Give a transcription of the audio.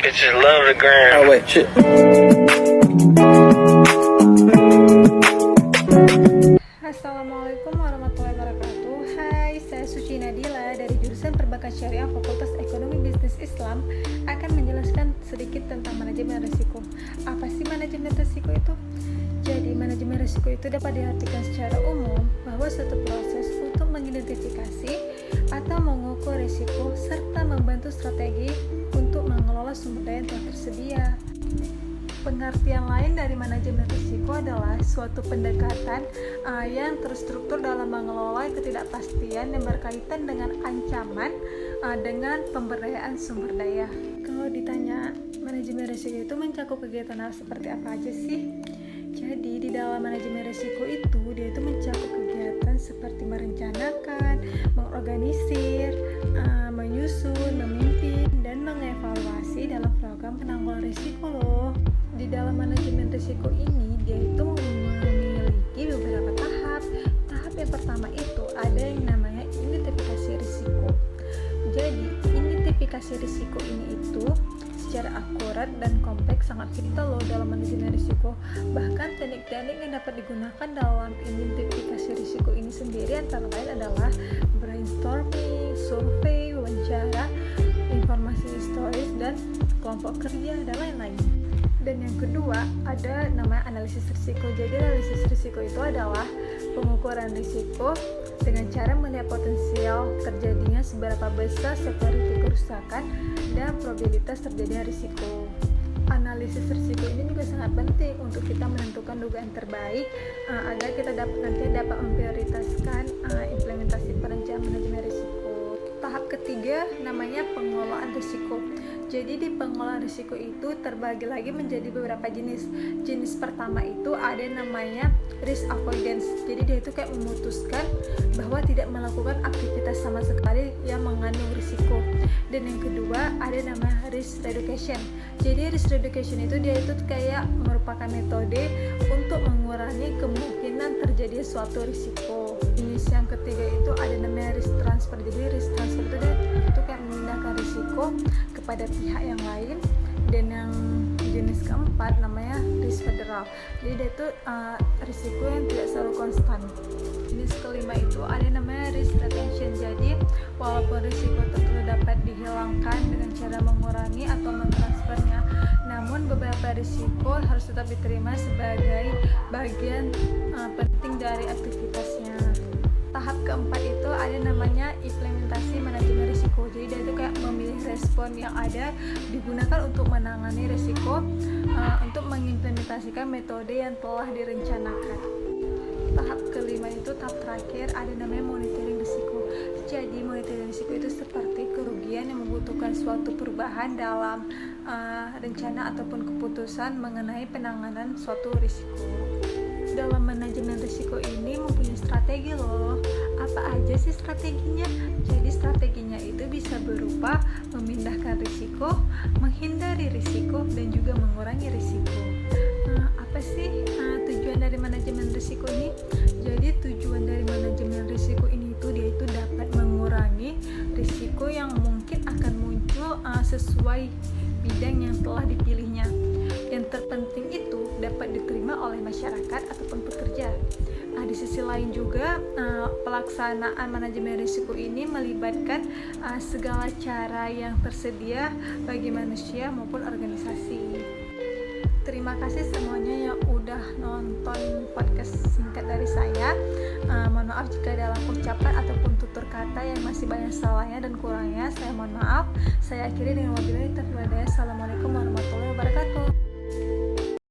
Bitches love the gram. Oh wait, shit. Assalamualaikum warahmatullahi wabarakatuh. Hai, saya Suci Nadila dari jurusan Perbankan Syariah Fakultas Ekonomi Bisnis Islam akan menjelaskan sedikit tentang manajemen risiko. Apa sih manajemen risiko itu? Jadi, manajemen risiko itu dapat diartikan secara umum bahwa suatu proses untuk mengidentifikasi atau mengukur risiko serta membantu strategi untuk mengelola sumber daya yang telah tersedia. Pengertian lain dari manajemen risiko adalah suatu pendekatan yang terstruktur dalam mengelola ketidakpastian yang berkaitan dengan ancaman dengan pemberdayaan sumber daya. Kalau ditanya manajemen risiko itu mencakup kegiatan seperti apa aja sih? Jadi di dalam manajemen risiko itu dia itu mencakup kegiatan seperti merencanakan, mengorganisir, menyusun, memimpin, dan mengevaluasi dalam program penanggulangan risiko loh. Di dalam manajemen risiko ini dia itu memiliki beberapa tahap. Tahap yang pertama itu ada yang namanya identifikasi risiko. Jadi identifikasi risiko ini itu secara akurat dan kompleks sangat vital loh dalam manajemen risiko. Bahkan teknik-teknik yang dapat digunakan dalam identifikasi risiko ini sendiri antara lain adalah brainstorming, survei, wawancara, informasi historis, dan kelompok kerja, dan lain-lain. Dan yang kedua ada namanya analisis risiko. Jadi analisis risiko itu adalah pengukuran risiko dengan cara melihat potensial terjadinya seberapa besar severity kerusakan dan probabilitas terjadinya risiko. Analisis risiko ini juga sangat penting untuk kita menentukan dugaan terbaik agar kita nanti dapat memprioritaskan implementasi perencanaan manajemen risiko. Tahap ketiga namanya pengelolaan risiko. Jadi di pengelolaan risiko itu terbagi lagi menjadi beberapa jenis. Jenis pertama itu ada yang namanya risk avoidance. Jadi dia itu kayak memutuskan bahwa tidak melakukan aktivitas sama sekali yang mengandung risiko. Dan yang kedua ada yang namanya risk reduction. Jadi risk reduction itu dia itu kayak merupakan metode untuk mengurangi kemungkinan terjadi suatu risiko. Jenis yang ketiga itu ada namanya risk transfer. Jadi risk transfer itu kayak memindahkan risiko kepada pihak yang lain. Dan yang jenis keempat namanya risk federal. Jadi dia itu risiko yang tidak selalu konstan. Jenis kelima itu ada yang namanya risk retention. Jadi walaupun risiko tertentu dapat dihilangkan dengan cara mengurangi atau mentransfernya, namun beberapa risiko harus tetap diterima sebagai bagian penting dari aktivitasnya. Tahap keempat itu ada namanya implementasi manajemen risiko. Jadi dia itu kayak memilih respon yang ada digunakan untuk menangani risiko untuk mengimplementasikan metode yang telah direncanakan. Tahap kelima itu tahap terakhir ada namanya monitoring risiko. Jadi monitoring risiko itu seperti kerugian yang membutuhkan suatu perubahan dalam rencana ataupun keputusan mengenai penanganan suatu risiko. Dalam manajemen risiko ini mempunyai strategi loh. Apa aja sih strateginya? Jadi strateginya itu bisa berupa memindahkan risiko, menghindari risiko, dan juga mengurangi risiko. Apa sih tujuan dari manajemen risiko ini? Jadi tujuan dari manajemen risiko ini itu dia itu dapat mengurangi risiko yang mungkin akan muncul sesuai bidang yang telah dipilihnya. Yang terpenting itu dapat diterima oleh masyarakat ataupun pekerja. Di sisi lain juga pelaksanaan manajemen risiko ini melibatkan segala cara yang tersedia bagi manusia maupun organisasi. Terima kasih semuanya yang udah nonton podcast singkat dari saya. Mohon maaf jika dalam ucapan ataupun tutur kata yang masih banyak salahnya dan kurangnya, saya mohon maaf. Saya akhiri dengan wabillahi taufiq wal hidayah. Assalamualaikum warahmatullahi wabarakatuh.